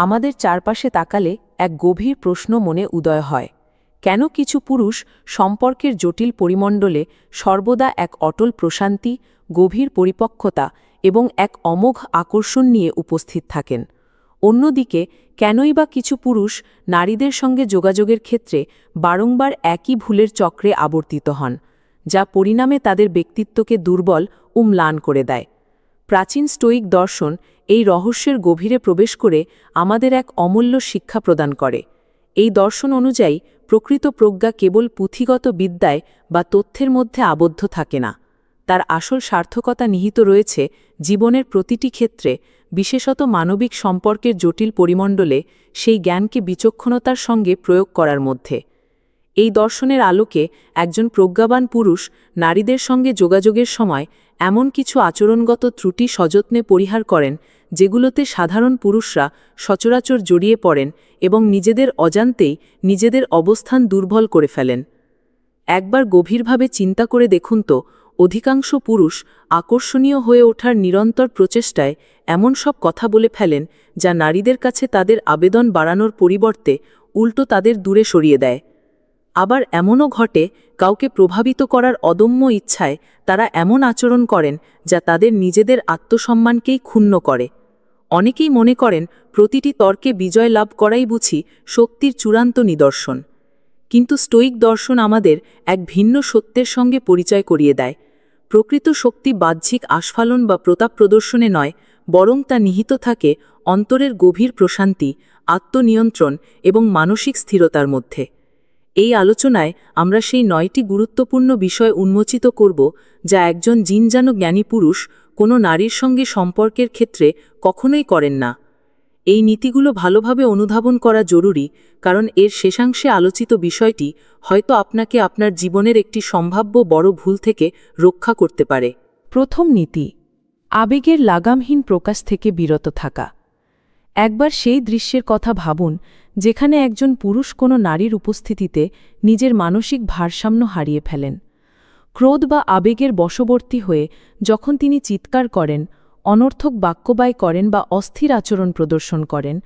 আমাদের চারপাশে তাকালে এক গভীর প্রশ্ন মনে উদয় হয়, কেন কিছু পুরুষ সম্পর্কের জটিল পরিমণ্ডলে সর্বদা এক অটল প্রশান্তি, গভীর পরিপক্কতা এবং এক অমোঘ আকর্ষণ নিয়ে উপস্থিত থাকেন? অন্যদিকে কেনই বা কিছু পুরুষ নারীদের সঙ্গে যোগাযোগের ক্ষেত্রে বারংবার একই ভুলের চক্রে আবর্তিত হন, যা পরিণামে তাদের ব্যক্তিত্বকে দুর্বল ও ম্লান করে দেয়? প্রাচীন স্টোয়িক দর্শন এই রহস্যের গভীরে প্রবেশ করে আমাদের এক অমূল্য শিক্ষা প্রদান করে। এই দর্শন অনুযায়ী প্রকৃত প্রজ্ঞা কেবল পুঁথিগত বিদ্যায় বা তথ্যের মধ্যে আবদ্ধ থাকে না, তার আসল সার্থকতা নিহিত রয়েছে জীবনের প্রতিটি ক্ষেত্রে, বিশেষত মানবিক সম্পর্কের জটিল পরিমণ্ডলে সেই জ্ঞানকে বিচক্ষণতার সঙ্গে প্রয়োগ করার মধ্যে। এই দর্শনের আলোকে একজন প্রজ্ঞাবান পুরুষ নারীদের সঙ্গে যোগাযোগের সময় এমন কিছু আচরণগত ত্রুটি সযত্নে পরিহার করেন, যেগুলোতে সাধারণ পুরুষরা সচরাচর জড়িয়ে পড়েন এবং নিজেদের অজান্তেই নিজেদের অবস্থান দুর্বল করে ফেলেন। একবার গভীরভাবে চিন্তা করে দেখুন তো, অধিকাংশ পুরুষ আকর্ষণীয় হয়ে ওঠার নিরন্তর প্রচেষ্টায় এমন সব কথা বলে ফেলেন যা নারীদের কাছে তাদের আবেদন বাড়ানোর পরিবর্তে উল্টো তাদের দূরে সরিয়ে দেয়। আবার এমনও ঘটে, কাউকে প্রভাবিত করার অদম্য ইচ্ছায় তারা এমন আচরণ করেন যা তাদের নিজেদের আত্মসম্মানকেই ক্ষুণ্ণ করে। অনেকেই মনে করেন প্রতিটি তর্কে বিজয় লাভ করাই বুঝি শক্তির চূড়ান্ত নিদর্শন। কিন্তু স্টোয়িক দর্শন আমাদের এক ভিন্ন সত্যের সঙ্গে পরিচয় করিয়ে দেয়। প্রকৃত শক্তি বাহ্যিক আস্ফালন বা প্রতাপ প্রদর্শনে নয়, বরং তা নিহিত থাকে অন্তরের গভীর প্রশান্তি, আত্মনিয়ন্ত্রণ এবং মানসিক স্থিরতার মধ্যে। এই আলোচনায় আমরা সেই 9টি গুরুত্বপূর্ণ বিষয় উন্মোচিত করব, যা একজন জিনজানো জ্ঞানী পুরুষ কোনো নারীর সঙ্গে সম্পর্কের ক্ষেত্রে কখনোই করেন না। এই নীতিগুলো ভালোভাবে অনুধাবন করা জরুরি, কারণ এর শেষাংশে আলোচিত বিষয়টি হয়তো আপনাকে আপনার জীবনের একটি সম্ভাব্য বড় ভুল থেকে রক্ষা করতে পারে। প্রথম নীতি: আবেগের লাগামহীন প্রকাশ থেকে বিরত থাকা। একবার সেই দৃশ্যের কথা ভাবুন যেখানে একজন পুরুষ কোনো নারীর উপস্থিতিতে নিজের মানসিক ভারসাম্য হারিয়ে ফেলেন। ক্রোধ বা আবেগের বশবর্তী হয়ে যখন তিনি চিৎকার করেন, অনর্থক বাক্যব্যয় করেন বা অস্থির আচরণ প্রদর্শন করেন,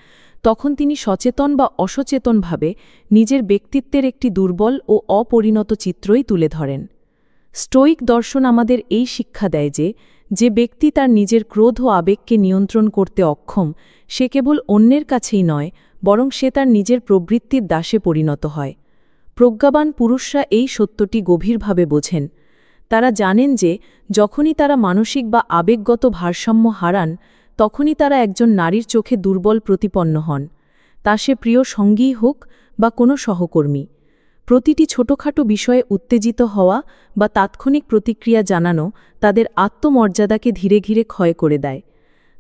তখন তিনি সচেতন বা অসচেতনভাবে নিজের ব্যক্তিত্বের একটি দুর্বল ও অপরিণত চিত্রই তুলে ধরেন। স্টোয়িক দর্শন আমাদের এই শিক্ষা দেয় যে ব্যক্তি তার নিজের ক্রোধ ও আবেগকে নিয়ন্ত্রণ করতে অক্ষম, সে কেবল অন্যের কাছেই নয়, বরং সে তার নিজের প্রবৃত্তির দাসে পরিণত হয়। প্রজ্ঞাবান পুরুষরা এই সত্যটি গভীরভাবে বোঝেন। তারা জানেন যে যখনই তারা মানসিক বা আবেগগত ভারসাম্য হারান, তখনই তারা একজন নারীর চোখে দুর্বল প্রতিপন্ন হন, তা সে প্রিয় সঙ্গীই হোক বা কোনো সহকর্মী। প্রতিটি ছোটখাটো বিষয়ে উত্তেজিত হওয়া বা তাৎক্ষণিক প্রতিক্রিয়া জানানো তাদের আত্মমর্যাদাকে ধীরে ধীরে ক্ষয় করে দেয়।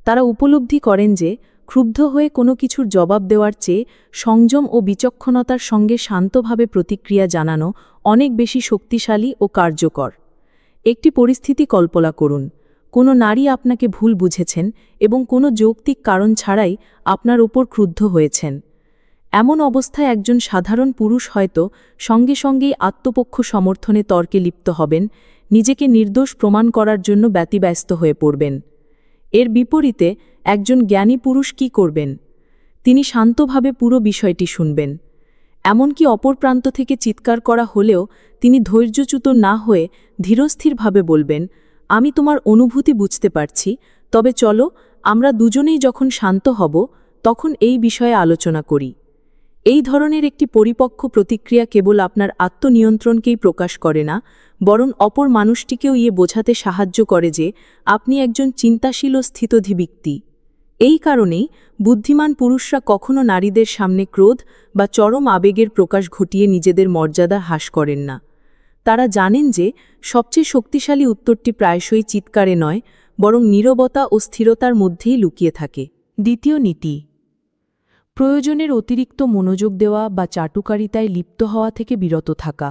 তারা উপলব্ধি করেন যে ক্ষুব্ধ হয়ে কোনো কিছুর জবাব দেওয়ার চেয়ে সংযম ও বিচক্ষণতার সঙ্গে শান্তভাবে প্রতিক্রিয়া জানানো অনেক বেশি শক্তিশালী ও কার্যকর। একটি পরিস্থিতি কল্পনা করুন, কোনো নারী আপনাকে ভুল বুঝেছেন এবং কোনো যৌক্তিক কারণ ছাড়াই আপনার ওপর ক্রুদ্ধ হয়েছেন। এমন অবস্থায় একজন সাধারণ পুরুষ হয়তো সঙ্গে সঙ্গেই আত্মপক্ষ সমর্থনে তর্কে লিপ্ত হবেন, নিজেকে নির্দোষ প্রমাণ করার জন্য ব্যতিব্যস্ত হয়ে পড়বেন। এর বিপরীতে একজন জ্ঞানী পুরুষ কি করবেন? তিনি শান্তভাবে পুরো বিষয়টি শুনবেন। এমনকি অপর প্রান্ত থেকে চিৎকার করা হলেও তিনি ধৈর্যচ্যুত না হয়ে ধীরস্থিরভাবে বলবেন, আমি তোমার অনুভূতি বুঝতে পারছি, তবে চলো আমরা দুজনেই যখন শান্ত হব তখন এই বিষয়ে আলোচনা করি। এই ধরনের একটি পরিপক্ক প্রতিক্রিয়া কেবল আপনার আত্মনিয়ন্ত্রণকেই প্রকাশ করে না, বরং অপর মানুষটিকেও বোঝাতে সাহায্য করে যে আপনি একজন চিন্তাশীল ও স্থিতধী ব্যক্তি। এই কারণেই বুদ্ধিমান পুরুষরা কখনো নারীদের সামনে ক্রোধ বা চরম আবেগের প্রকাশ ঘটিয়ে নিজেদের মর্যাদা হ্রাস করেন না। তারা জানেন যে সবচেয়ে শক্তিশালী উত্তরটি প্রায়শই চিৎকারে নয়, বরং নীরবতা ও স্থিরতার মধ্যেই লুকিয়ে থাকে। দ্বিতীয় নীতি: প্রয়োজনের অতিরিক্ত মনোযোগ দেওয়া বা চাটুকারিতায় লিপ্ত হওয়া থেকে বিরত থাকা।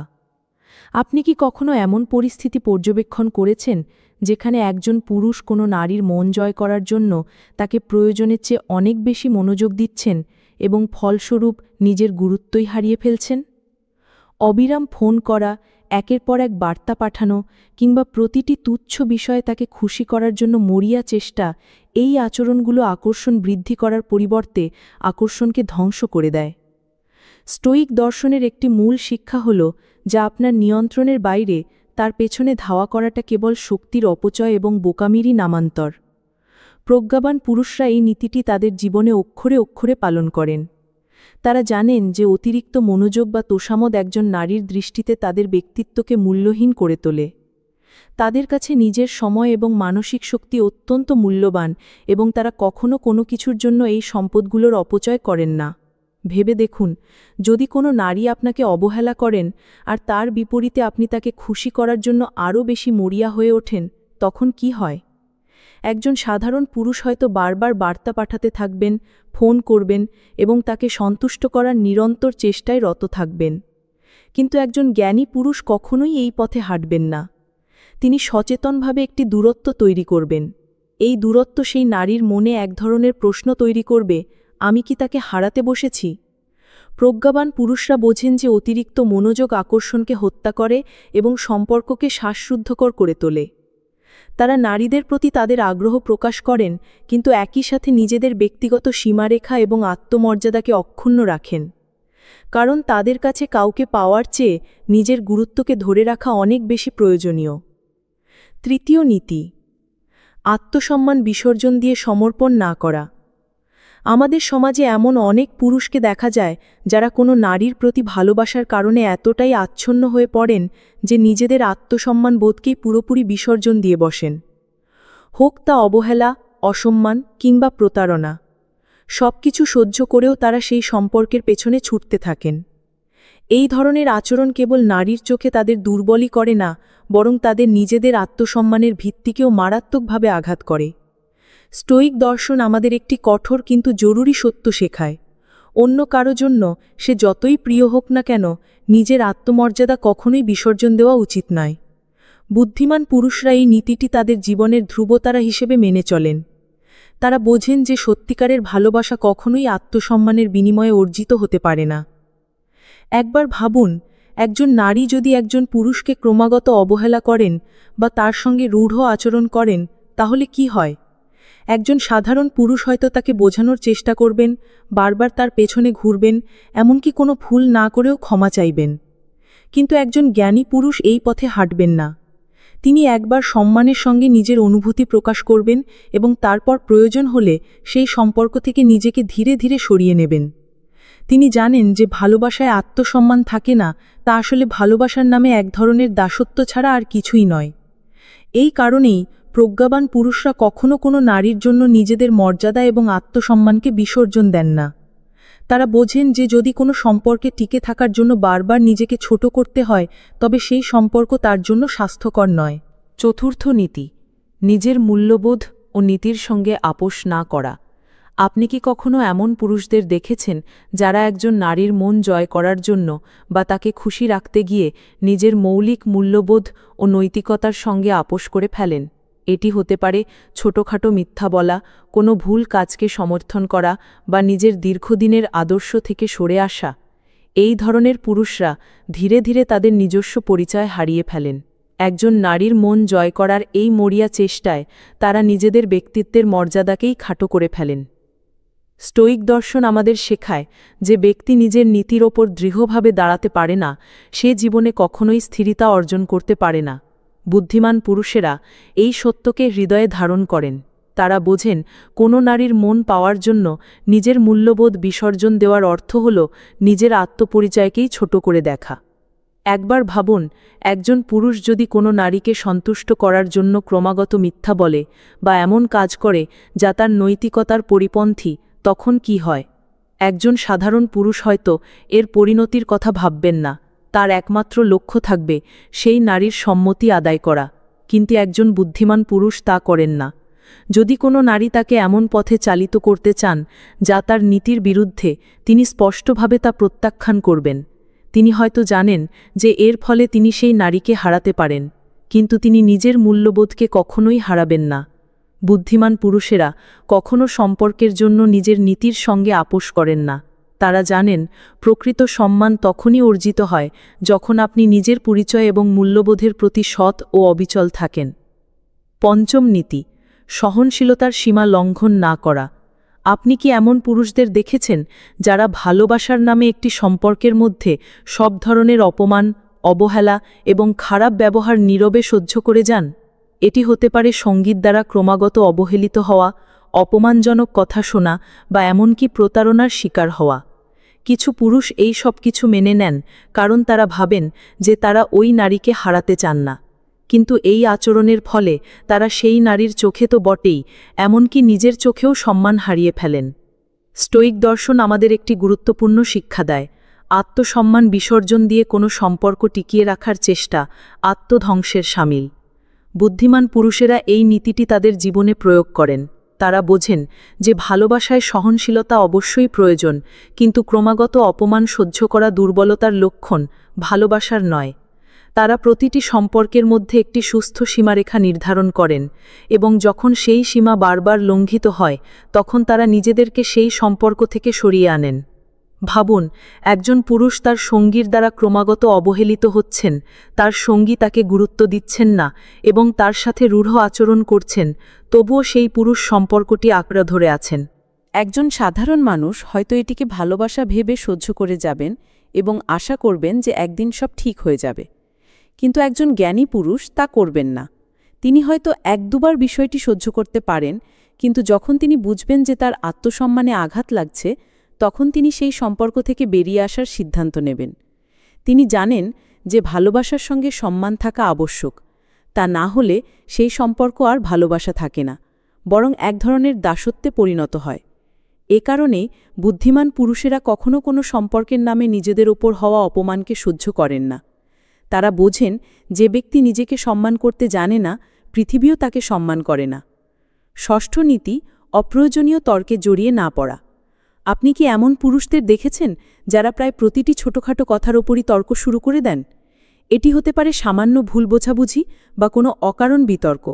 আপনি কি কখনো এমন পরিস্থিতি পর্যবেক্ষণ করেছেন যেখানে একজন পুরুষ কোনো নারীর মন জয় করার জন্য তাকে প্রয়োজনের চেয়ে অনেক বেশি মনোযোগ দিচ্ছেন এবং ফলস্বরূপ নিজের গুরুত্বই হারিয়ে ফেলছেন? অবিরাম ফোন করা, একের পর এক বার্তা পাঠানো কিংবা প্রতিটি তুচ্ছ বিষয়ে তাকে খুশি করার জন্য মরিয়া চেষ্টা, এই আচরণগুলো আকর্ষণ বৃদ্ধি করার পরিবর্তে আকর্ষণকে ধ্বংস করে দেয়। স্টোয়িক দর্শনের একটি মূল শিক্ষা হল, যা আপনার নিয়ন্ত্রণের বাইরে, তার পেছনে ধাওয়া করাটা কেবল শক্তির অপচয় এবং বোকামিরই নামান্তর। প্রজ্ঞাবান পুরুষরা এই নীতিটি তাদের জীবনে অক্ষরে অক্ষরে পালন করেন। তারা জানেন যে অতিরিক্ত মনোযোগ বা তোষামদ একজন নারীর দৃষ্টিতে তাদের ব্যক্তিত্বকে মূল্যহীন করে তোলে। তাদের কাছে নিজের সময় এবং মানসিক শক্তি অত্যন্ত মূল্যবান এবং তারা কখনো কোনো কিছুর জন্য এই সম্পদগুলোর অপচয় করেন না। ভেবে দেখুন, যদি কোনো নারী আপনাকে অবহেলা করেন আর তার বিপরীতে আপনি তাকে খুশি করার জন্য আরও বেশি মরিয়া হয়ে ওঠেন, তখন কি হয়? একজন সাধারণ পুরুষ হয়তো বারবার বার্তা পাঠাতে থাকবেন, ফোন করবেন এবং তাকে সন্তুষ্ট করার নিরন্তর চেষ্টায় রত থাকবেন। কিন্তু একজন জ্ঞানী পুরুষ কখনোই এই পথে হাঁটবেন না। তিনি সচেতনভাবে একটি দূরত্ব তৈরি করবেন। এই দূরত্ব সেই নারীর মনে এক ধরনের প্রশ্ন তৈরি করবে, আমি কি তাকে হারাতে বসেছি? প্রজ্ঞাবান পুরুষরা বোঝেন যে অতিরিক্ত মনোযোগ আকর্ষণকে হত্যা করে এবং সম্পর্ককে শ্বাসরুদ্ধকর করে তোলে। তারা নারীদের প্রতি তাদের আগ্রহ প্রকাশ করেন, কিন্তু একই সাথে নিজেদের ব্যক্তিগত সীমারেখা এবং আত্মমর্যাদাকে অক্ষুণ্ণ রাখেন। কারণ তাদের কাছে কাউকে পাওয়ার চেয়ে নিজের গুরুত্বকে ধরে রাখা অনেক বেশি প্রয়োজনীয়। তৃতীয় নীতি, আত্মসম্মান বিসর্জন দিয়ে সমর্পণ না করা। আমাদের সমাজে এমন অনেক পুরুষকে দেখা যায় যারা কোনো নারীর প্রতি ভালোবাসার কারণে এতটাই আচ্ছন্ন হয়ে পড়েন যে নিজেদের আত্মসম্মান বোধকেই পুরোপুরি বিসর্জন দিয়ে বসেন। হোক তা অবহেলা, অসম্মান কিংবা প্রতারণা, সবকিছু সহ্য করেও তারা সেই সম্পর্কের পেছনে ছুটতে থাকেন। এই ধরনের আচরণ কেবল নারীর চোখে তাদের দুর্বলই করে না, বরং তাদের নিজেদের আত্মসম্মানের ভিত্তিকেও মারাত্মকভাবে আঘাত করে। স্টোয়িক দর্শন আমাদের একটি কঠোর কিন্তু জরুরি সত্য শেখায়। অন্য কারো জন্য সে যতই প্রিয় হোক না কেন, নিজের আত্মমর্যাদা কখনোই বিসর্জন দেওয়া উচিত নয়। বুদ্ধিমান পুরুষরা এই নীতিটি তাদের জীবনের ধ্রুবতারা হিসেবে মেনে চলেন। তারা বোঝেন যে সত্যিকারের ভালোবাসা কখনোই আত্মসম্মানের বিনিময়ে অর্জিত হতে পারে না। একবার ভাবুন, একজন নারী যদি একজন পুরুষকে ক্রমাগত অবহেলা করেন বা তার সঙ্গে রূঢ় আচরণ করেন, তাহলে কি হয়? একজন সাধারণ পুরুষ হয়তো তাকে বোঝানোর চেষ্টা করবেন, বারবার তার পেছনে ঘুরবেন, এমনকি কোনো ভুল না করেও ক্ষমা চাইবেন। কিন্তু একজন জ্ঞানী পুরুষ এই পথে হাঁটবেন না। তিনি একবার সম্মানের সঙ্গে নিজের অনুভূতি প্রকাশ করবেন এবং তারপর প্রয়োজন হলে সেই সম্পর্ক থেকে নিজেকে ধীরে ধীরে সরিয়ে নেবেন। তিনি জানেন যে ভালোবাসায় আত্মসম্মান থাকে না, তা আসলে ভালোবাসার নামে এক ধরনের দাসত্ব ছাড়া আর কিছুই নয়। এই কারণেই প্রজ্ঞাবান পুরুষরা কখনো কোনো নারীর জন্য নিজেদের মর্যাদা এবং আত্মসম্মানকে বিসর্জন দেন না। তারা বোঝেন যে যদি কোনো সম্পর্কে টিকে থাকার জন্য বারবার নিজেকে ছোট করতে হয়, তবে সেই সম্পর্ক তার জন্য স্বাস্থ্যকর নয়। চতুর্থ নীতি, নিজের মূল্যবোধ ও নীতির সঙ্গে আপোষ না করা। আপনি কি কখনো এমন পুরুষদের দেখেছেন যারা একজন নারীর মন জয় করার জন্য বা তাকে খুশি রাখতে গিয়ে নিজের মৌলিক মূল্যবোধ ও নৈতিকতার সঙ্গে আপোষ করে ফেলেন? এটি হতে পারে ছোটখাটো মিথ্যা বলা, কোনো ভুল কাজকে সমর্থন করা বা নিজের দীর্ঘদিনের আদর্শ থেকে সরে আসা। এই ধরনের পুরুষরা ধীরে ধীরে তাদের নিজস্ব পরিচয় হারিয়ে ফেলেন। একজন নারীর মন জয় করার এই মরিয়া চেষ্টায় তারা নিজেদের ব্যক্তিত্বের মর্যাদাকেই খাটো করে ফেলেন। স্টোয়িক দর্শন আমাদের শেখায় যে ব্যক্তি নিজের নীতির ওপর দৃঢ়ভাবে দাঁড়াতে পারে না, সে জীবনে কখনোই স্থিরতা অর্জন করতে পারে না। বুদ্ধিমান পুরুষেরা এই সত্যকে হৃদয়ে ধারণ করেন। তারা বোঝেন কোনো নারীর মন পাওয়ার জন্য নিজের মূল্যবোধ বিসর্জন দেওয়ার অর্থ হল নিজের আত্মপরিচয়কেই ছোট করে দেখা। একবার ভাবুন, একজন পুরুষ যদি কোনো নারীকে সন্তুষ্ট করার জন্য ক্রমাগত মিথ্যা বলে বা এমন কাজ করে যা তার নৈতিকতার পরিপন্থী, তখন কি হয়? একজন সাধারণ পুরুষ হয়তো এর পরিণতির কথা ভাববেন না। তার একমাত্র লক্ষ্য থাকবে সেই নারীর সম্মতি আদায় করা। কিন্তু একজন বুদ্ধিমান পুরুষ তা করেন না। যদি কোনো নারী তাকে এমন পথে চালিত করতে চান যা তার নীতির বিরুদ্ধে, তিনি স্পষ্টভাবে তা প্রত্যাখ্যান করবেন। তিনি হয়তো জানেন যে এর ফলে তিনি সেই নারীকে হারাতে পারেন, কিন্তু তিনি নিজের মূল্যবোধকে কখনোই হারাবেন না। বুদ্ধিমান পুরুষেরা কখনো সম্পর্কের জন্য নিজের নীতির সঙ্গে আপোষ করেন না। তারা জানেন প্রকৃত সম্মান তখনই অর্জিত হয় যখন আপনি নিজের পরিচয় এবং মূল্যবোধের প্রতি সৎ ও অবিচল থাকেন। পঞ্চম নীতি, সহনশীলতার সীমা লঙ্ঘন না করা। আপনি কি এমন পুরুষদের দেখেছেন যারা ভালোবাসার নামে একটি সম্পর্কের মধ্যে সব ধরনের অপমান, অবহেলা এবং খারাপ ব্যবহার নীরবে সহ্য করে যান? এটি হতে পারে সঙ্গীত দ্বারা ক্রমাগত অবহেলিত হওয়া, অপমানজনক কথা শোনা বা এমনকি প্রতারণার শিকার হওয়া। কিছু পুরুষ এই সব কিছু মেনে নেন কারণ তারা ভাবেন যে তারা ওই নারীকে হারাতে চান না, কিন্তু এই আচরণের ফলে তারা সেই নারীর চোখে তো বটেই, এমনকি নিজের চোখেও সম্মান হারিয়ে ফেলেন। স্টোয়িক দর্শন আমাদের একটি গুরুত্বপূর্ণ শিক্ষা দেয়। আত্মসম্মান বিসর্জন দিয়ে কোনো সম্পর্ক টিকিয়ে রাখার চেষ্টা আত্মধ্বংসের শামিল। বুদ্ধিমান পুরুষেরা এই নীতিটি তাদের জীবনে প্রয়োগ করেন। তারা বোঝেন যে ভালোবাসায় সহনশীলতা অবশ্যই প্রয়োজন, কিন্তু ক্রমাগত অপমান সহ্য করা দুর্বলতার লক্ষণ, ভালোবাসার নয়। তারা প্রতিটি সম্পর্কের মধ্যে একটি সুস্থ সীমারেখা নির্ধারণ করেন এবং যখন সেই সীমা বারবার লঙ্ঘিত হয় তখন তারা নিজেদেরকে সেই সম্পর্ক থেকে সরিয়ে আনেন। ভাবুন, একজন পুরুষ তার সঙ্গীর দ্বারা ক্রমাগত অবহেলিত হচ্ছেন, তার সঙ্গী তাকে গুরুত্ব দিচ্ছেন না এবং তার সাথে রূঢ় আচরণ করছেন, তবুও সেই পুরুষ সম্পর্কটি আঁকড়ে ধরে আছেন। একজন সাধারণ মানুষ হয়তো এটিকে ভালোবাসা ভেবে সহ্য করে যাবেন এবং আশা করবেন যে একদিন সব ঠিক হয়ে যাবে। কিন্তু একজন জ্ঞানী পুরুষ তা করবেন না। তিনি হয়তো এক দুবার বিষয়টি সহ্য করতে পারেন, কিন্তু যখন তিনি বুঝবেন যে তার আত্মসম্মানে আঘাত লাগছে, তখন তিনি সেই সম্পর্ক থেকে বেরিয়ে আসার সিদ্ধান্ত নেবেন। তিনি জানেন যে ভালোবাসার সঙ্গে সম্মান থাকা আবশ্যক। তা না হলে সেই সম্পর্ক আর ভালোবাসা থাকে না, বরং এক ধরনের দাসত্বে পরিণত হয়। এ কারণেই বুদ্ধিমান পুরুষেরা কখনো কোনো সম্পর্কের নামে নিজেদের ওপর হওয়া অপমানকে সহ্য করেন না। তারা বোঝেন যে ব্যক্তি নিজেকে সম্মান করতে জানে না, পৃথিবীও তাকে সম্মান করে না। ষষ্ঠ নীতি, অপ্রয়োজনীয় তর্কে জড়িয়ে না পড়া। আপনি কি এমন পুরুষদের দেখেছেন যারা প্রায় প্রতিটি ছোটখাটো কথার ওপরই তর্ক শুরু করে দেন? এটি হতে পারে সামান্য ভুল বোঝাবুঝি বা কোনো অকারণ বিতর্ক।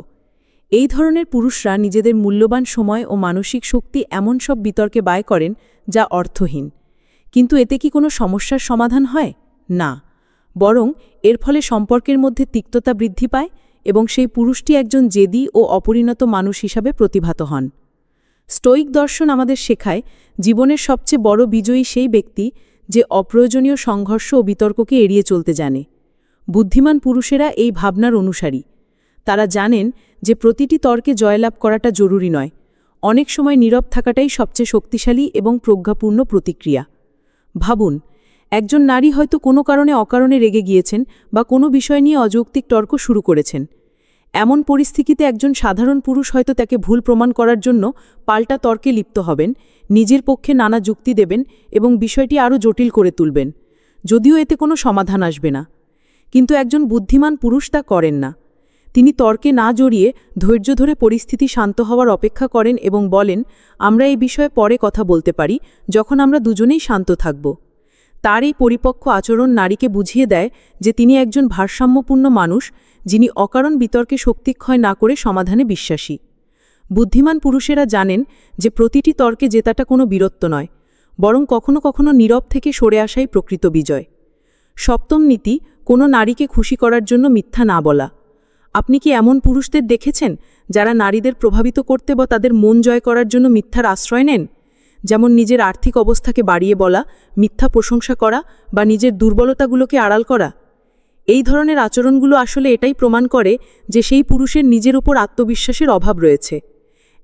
এই ধরনের পুরুষরা নিজেদের মূল্যবান সময় ও মানসিক শক্তি এমন সব বিতর্কে ব্যয় করেন যা অর্থহীন। কিন্তু এতে কি কোনো সমস্যার সমাধান হয়? না, বরং এর ফলে সম্পর্কের মধ্যে তিক্ততা বৃদ্ধি পায় এবং সেই পুরুষটি একজন জেদি ও অপরিণত মানুষ হিসাবে প্রতিভাত হন। স্টোয়িক দর্শন আমাদের শেখায়, জীবনের সবচেয়ে বড় বিজয়ী সেই ব্যক্তি যে অপ্রয়োজনীয় সংঘর্ষ ও বিতর্ককে এড়িয়ে চলতে জানে। বুদ্ধিমান পুরুষেরা এই ভাবনার অনুসারী। তারা জানেন যে প্রতিটি তর্কে জয়লাভ করাটা জরুরি নয়, অনেক সময় নীরব থাকাটাই সবচেয়ে শক্তিশালী এবং প্রজ্ঞাপূর্ণ প্রতিক্রিয়া। ভাবুন, একজন নারী হয়তো কোনো কারণে অকারণে রেগে গিয়েছেন বা কোনো বিষয় নিয়ে অযৌক্তিক তর্ক শুরু করেছেন। এমন পরিস্থিতিতে একজন সাধারণ পুরুষ হয়তো তাকে ভুল প্রমাণ করার জন্য পাল্টা তর্কে লিপ্ত হবেন, নিজের পক্ষে নানা যুক্তি দেবেন এবং বিষয়টি আরও জটিল করে তুলবেন, যদিও এতে কোনো সমাধান আসবে না। কিন্তু একজন বুদ্ধিমান পুরুষ তা করেন না। তিনি তর্কে না জড়িয়ে ধৈর্য ধরে পরিস্থিতি শান্ত হওয়ার অপেক্ষা করেন এবং বলেন, আমরা এই বিষয়ে পরে কথা বলতে পারি, যখন আমরা দুজনেই শান্ত থাকব। তার এই পরিপক্ক আচরণ নারীকে বুঝিয়ে দেয় যে তিনি একজন ভারসাম্যপূর্ণ মানুষ, যিনি অকারণ বিতর্কে শক্তিক্ষয় না করে সমাধানে বিশ্বাসী। বুদ্ধিমান পুরুষেরা জানেন যে প্রতিটি তর্কে জেতাটা কোনো বীরত্ব নয়, বরং কখনো কখনো নীরব থেকে সরে আসাই প্রকৃত বিজয়। সপ্তম নীতি, কোনো নারীকে খুশি করার জন্য মিথ্যা না বলা। আপনি কি এমন পুরুষদের দেখেছেন যারা নারীদের প্রভাবিত করতে বা তাদের মন জয় করার জন্য মিথ্যার আশ্রয় নেন? যেমন নিজের আর্থিক অবস্থাকে বাড়িয়ে বলা, মিথ্যা প্রশংসা করা বা নিজের দুর্বলতাগুলোকে আড়াল করা। এই ধরনের আচরণগুলো আসলে এটাই প্রমাণ করে যে সেই পুরুষের নিজের উপর আত্মবিশ্বাসের অভাব রয়েছে।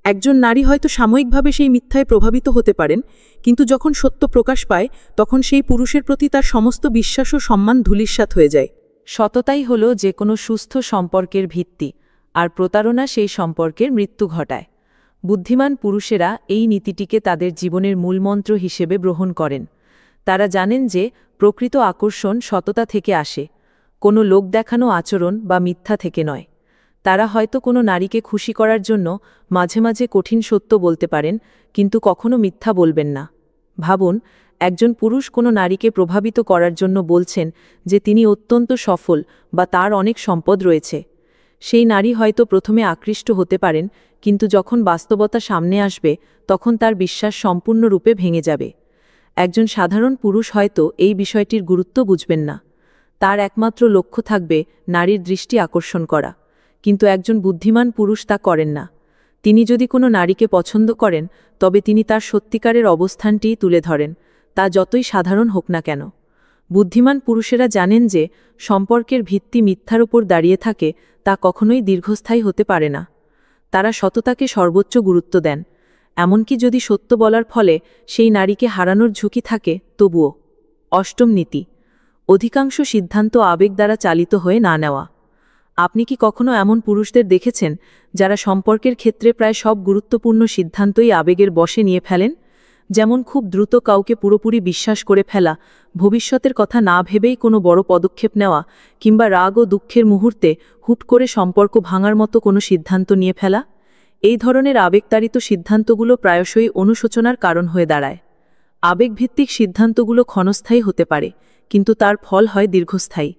একজন নারী হয়তো সাময়িকভাবে সেই মিথ্যায় প্রভাবিত হতে পারেন, কিন্তু যখন সত্য প্রকাশ পায় তখন সেই পুরুষের প্রতি তার সমস্ত বিশ্বাস ও সম্মান ধূলিসাৎ হয়ে যায়। সততাই হল যে কোনো সুস্থ সম্পর্কের ভিত্তি, আর প্রতারণা সেই সম্পর্কের মৃত্যু ঘটায়। বুদ্ধিমান পুরুষেরা এই নীতিটিকে তাদের জীবনের মূলমন্ত্র হিসেবে গ্রহণ করেন। তারা জানেন যে প্রকৃত আকর্ষণ সততা থেকে আসে, কোনো লোক দেখানো আচরণ বা মিথ্যা থেকে নয়। তারা হয়তো কোনো নারীকে খুশি করার জন্য মাঝে মাঝে কঠিন সত্য বলতে পারেন, কিন্তু কখনো মিথ্যা বলবেন না। ভাবুন, একজন পুরুষ কোনো নারীকে প্রভাবিত করার জন্য বলছেন যে তিনি অত্যন্ত সফল বা তার অনেক সম্পদ রয়েছে। সেই নারী হয়তো প্রথমে আকৃষ্ট হতে পারেন, কিন্তু যখন বাস্তবতা সামনে আসবে তখন তার বিশ্বাস সম্পূর্ণরূপে ভেঙে যাবে। একজন সাধারণ পুরুষ হয়তো এই বিষয়টির গুরুত্ব বুঝবেন না। তার একমাত্র লক্ষ্য থাকবে নারীর দৃষ্টি আকর্ষণ করা। কিন্তু একজন বুদ্ধিমান পুরুষ তা করেন না। তিনি যদি কোনো নারীকে পছন্দ করেন, তবে তিনি তার সত্যিকারের অবস্থানটিই তুলে ধরেন, তা যতই সাধারণ হোক না কেন। বুদ্ধিমান পুরুষেরা জানেন যে সম্পর্কের ভিত্তি মিথ্যার উপর দাঁড়িয়ে থাকে, তা কখনোই দীর্ঘস্থায়ী হতে পারে না। তারা সততাকে সর্বোচ্চ গুরুত্ব দেন, এমনকি যদি সত্য বলার ফলে সেই নারীকে হারানোর ঝুঁকি থাকে তবুও। অষ্টম নীতি: অধিকাংশ সিদ্ধান্ত আবেগ দ্বারা চালিত হয়ে না নেওয়া। আপনি কি কখনো এমন পুরুষদের দেখেছেন যারা সম্পর্কের ক্ষেত্রে প্রায় সব গুরুত্বপূর্ণ সিদ্ধান্তই আবেগের বশে নিয়ে ফেলেন? যেমন খুব দ্রুত কাউকে পুরোপুরি বিশ্বাস করে ফেলা, ভবিষ্যতের কথা না ভেবেই কোনো বড় পদক্ষেপ নেওয়া, কিংবা রাগ ও দুঃখের মুহূর্তে হুট করে সম্পর্ক ভাঙার মতো কোনো সিদ্ধান্ত নিয়ে ফেলা। এই ধরনের আবেগতাড়িত সিদ্ধান্তগুলো প্রায়শই অনুশোচনার কারণ হয়ে দাঁড়ায়। আবেগভিত্তিক সিদ্ধান্তগুলো ক্ষণস্থায়ী হতে পারে, কিন্তু তার ফল হয় দীর্ঘস্থায়ী।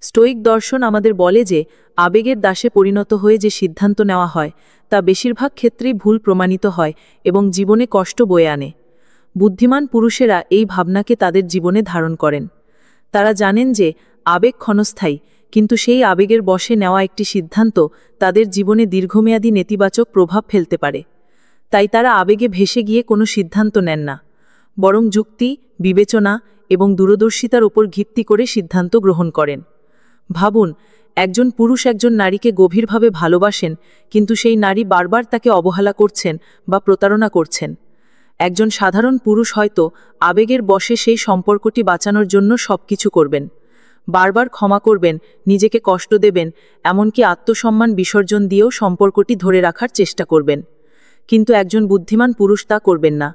স্টোয়িক দর্শন আমাদের বলে যে আবেগের দাসে পরিণত হয়ে যে সিদ্ধান্ত নেওয়া হয় তা বেশিরভাগ ক্ষেত্রেই ভুল প্রমাণিত হয় এবং জীবনে কষ্ট বয়ে আনে। বুদ্ধিমান পুরুষেরা এই ভাবনাকে তাদের জীবনে ধারণ করেন। তারা জানেন যে আবেগ ক্ষণস্থায়ী, কিন্তু সেই আবেগের বশে নেওয়া একটি সিদ্ধান্ত তাদের জীবনে দীর্ঘমেয়াদী নেতিবাচক প্রভাব ফেলতে পারে। তাই তারা আবেগে ভেসে গিয়ে কোনো সিদ্ধান্ত নেন না, বরং যুক্তি, বিবেচনা এবং দূরদর্শিতার উপর ভিত্তি করে সিদ্ধান্ত গ্রহণ করেন। ভাবুন, একজন পুরুষ একজন নারীকে গভীরভাবে ভালোবাসেন, কিন্তু সেই নারী বারবার তাকে অবহেলা করছেন বা প্রতারণা করছেন। একজন সাধারণ পুরুষ হয়তো আবেগের বশে সেই সম্পর্কটি বাঁচানোর জন্য সবকিছু করবেন, বারবার ক্ষমা করবেন, নিজেকে কষ্ট দেবেন, এমনকি আত্মসম্মান বিসর্জন দিয়েও সম্পর্কটি ধরে রাখার চেষ্টা করবেন। কিন্তু একজন বুদ্ধিমান পুরুষ তা করবেন না।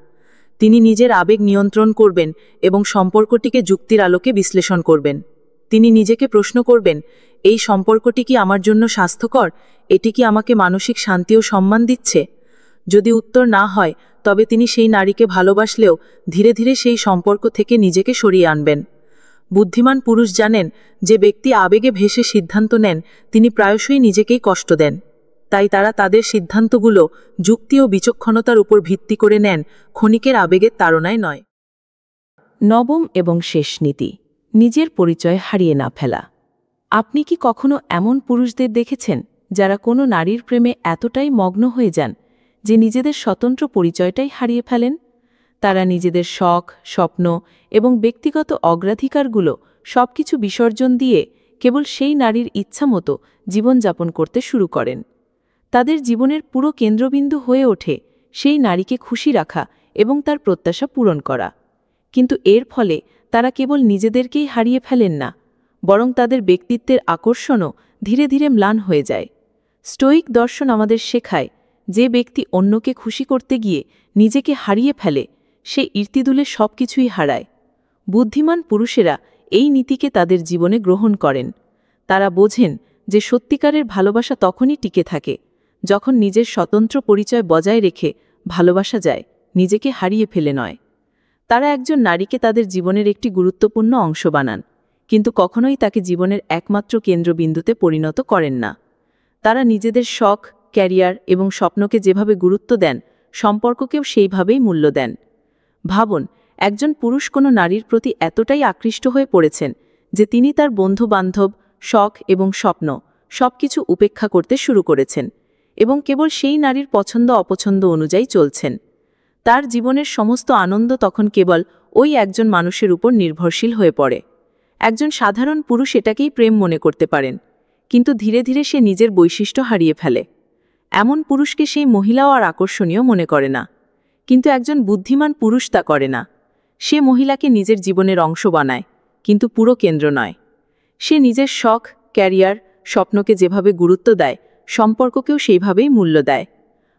তিনি নিজের আবেগ নিয়ন্ত্রণ করবেন এবং সম্পর্কটিকে যুক্তির আলোকে বিশ্লেষণ করবেন। তিনি নিজেকে প্রশ্ন করবেন, এই সম্পর্কটি কি আমার জন্য স্বাস্থ্যকর? এটি কি আমাকে মানসিক শান্তি ও সম্মান দিচ্ছে? যদি উত্তর না হয়, তবে তিনি সেই নারীকে ভালোবাসলেও ধীরে ধীরে সেই সম্পর্ক থেকে নিজেকে সরিয়ে আনবেন। বুদ্ধিমান পুরুষ জানেন, যে ব্যক্তি আবেগে ভেসে সিদ্ধান্ত নেন তিনি প্রায়শই নিজেকেই কষ্ট দেন। তাই তারা তাদের সিদ্ধান্তগুলো যুক্তি ও বিচক্ষণতার উপর ভিত্তি করে নেন, ক্ষণিকের আবেগের তাড়নায় নয়। নবম এবং শেষ নীতি: নিজের পরিচয় হারিয়ে না ফেলা। আপনি কি কখনো এমন পুরুষদের দেখেছেন যারা কোনো নারীর প্রেমে এতটাই মগ্ন হয়ে যান যে নিজেদের স্বতন্ত্র পরিচয়টাই হারিয়ে ফেলেন? তারা নিজেদের শখ, স্বপ্ন এবং ব্যক্তিগত অগ্রাধিকারগুলো সবকিছু বিসর্জন দিয়ে কেবল সেই নারীর ইচ্ছামতো জীবনযাপন করতে শুরু করেন। তাদের জীবনের পুরো কেন্দ্রবিন্দু হয়ে ওঠে সেই নারীকে খুশি রাখা এবং তার প্রত্যাশা পূরণ করা। কিন্তু এর ফলে তারা কেবল নিজেদেরকেই হারিয়ে ফেলেন না, বরং তাদের ব্যক্তিত্বের আকর্ষণও ধীরে ধীরে ম্লান হয়ে যায়। স্টোয়িক দর্শন আমাদের শেখায়, যে ব্যক্তি অন্যকে খুশি করতে গিয়ে নিজেকে হারিয়ে ফেলে সে ইর্তিদুলে সবকিছুই হারায়। বুদ্ধিমান পুরুষেরা এই নীতিকে তাদের জীবনে গ্রহণ করেন। তারা বোঝেন যে সত্যিকারের ভালোবাসা তখনই টিকে থাকে যখন নিজের স্বতন্ত্র পরিচয় বজায় রেখে ভালোবাসা যায়, নিজেকে হারিয়ে ফেলে নয়। তারা একজন নারীকে তাদের জীবনের একটি গুরুত্বপূর্ণ অংশ বানান, কিন্তু কখনোই তাকে জীবনের একমাত্র কেন্দ্রবিন্দুতে পরিণত করেন না। তারা নিজেদের শখ, ক্যারিয়ার এবং স্বপ্নকে যেভাবে গুরুত্ব দেন, সম্পর্ককেও সেইভাবেই মূল্য দেন। ভাবুন, একজন পুরুষ কোনো নারীর প্রতি এতটাই আকৃষ্ট হয়ে পড়েছেন যে তিনি তার বন্ধু-বান্ধব, শখ এবং স্বপ্ন সবকিছু উপেক্ষা করতে শুরু করেছেন এবং কেবল সেই নারীর পছন্দ অপছন্দ অনুযায়ী চলছেন। তার জীবনের সমস্ত আনন্দ তখন কেবল ওই একজন মানুষের উপর নির্ভরশীল হয়ে পড়ে। একজন সাধারণ পুরুষ এটাকেই প্রেম মনে করতে পারেন, কিন্তু ধীরে ধীরে সে নিজের বৈশিষ্ট্য হারিয়ে ফেলে। এমন পুরুষকে সেই মহিলাও আর আকর্ষণীয় মনে করে না। কিন্তু একজন বুদ্ধিমান পুরুষ তা করে না। সে মহিলাকে নিজের জীবনের অংশ বানায়, কিন্তু পুরো কেন্দ্র নয়। সে নিজের শখ, ক্যারিয়ার, স্বপ্নকে যেভাবে গুরুত্ব দেয়, সম্পর্ককেও সেইভাবেই মূল্য দেয়।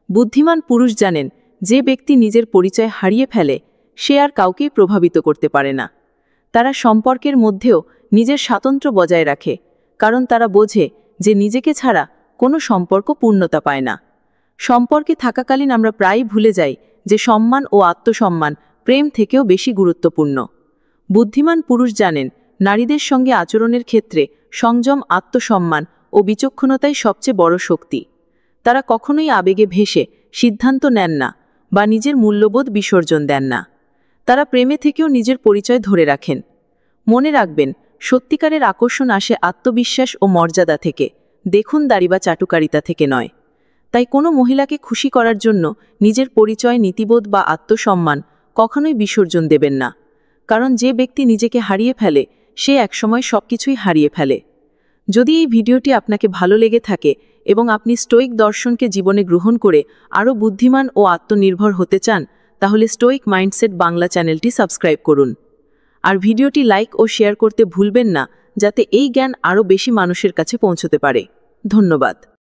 বুদ্ধিমান পুরুষ জানেন, যে ব্যক্তি নিজের পরিচয় হারিয়ে ফেলে সে আর কাউকেই প্রভাবিত করতে পারে না। তারা সম্পর্কের মধ্যেও নিজের স্বাতন্ত্র্য বজায় রাখে, কারণ তারা বোঝে যে নিজেকে ছাড়া কোনো সম্পর্ক পূর্ণতা পায় না। সম্পর্কে থাকাকালীন আমরা প্রায়ই ভুলে যাই যে সম্মান ও আত্মসম্মান প্রেম থেকেও বেশি গুরুত্বপূর্ণ। বুদ্ধিমান পুরুষ জানেন, নারীদের সঙ্গে আচরণের ক্ষেত্রে সংযম, আত্মসম্মান ও বিচক্ষণতাই সবচেয়ে বড় শক্তি। তারা কখনোই আবেগে ভেসে সিদ্ধান্ত নেন না বা নিজের মূল্যবোধ বিসর্জন দেন না। তারা প্রেমে থেকেও নিজের পরিচয় ধরে রাখেন। মনে রাখবেন, সত্যিকারের আকর্ষণ আসে আত্মবিশ্বাস ও মর্যাদা থেকে, দেখুন দাড়ি বা চাটুকারিতা থেকে নয়। তাই কোনো মহিলাকে খুশি করার জন্য নিজের পরিচয়, নীতিবোধ বা আত্মসম্মান কখনোই বিসর্জন দেবেন না। কারণ যে ব্যক্তি নিজেকে হারিয়ে ফেলে, সে একসময় সবকিছুই হারিয়ে ফেলে। যদি এই ভিডিওটি আপনাকে ভালো লেগে থাকে এবং আপনি স্টোইক দর্শনকে জীবনে গ্রহণ করে আরও বুদ্ধিমান ও আত্মনির্ভর হতে চান, তাহলে স্টোইক মাইন্ডসেট বাংলা চ্যানেলটি সাবস্ক্রাইব করুন। আর ভিডিওটি লাইক ও শেয়ার করতে ভুলবেন না, যাতে এই জ্ঞান আরও বেশি মানুষের কাছে পৌঁছতে পারে। ধন্যবাদ।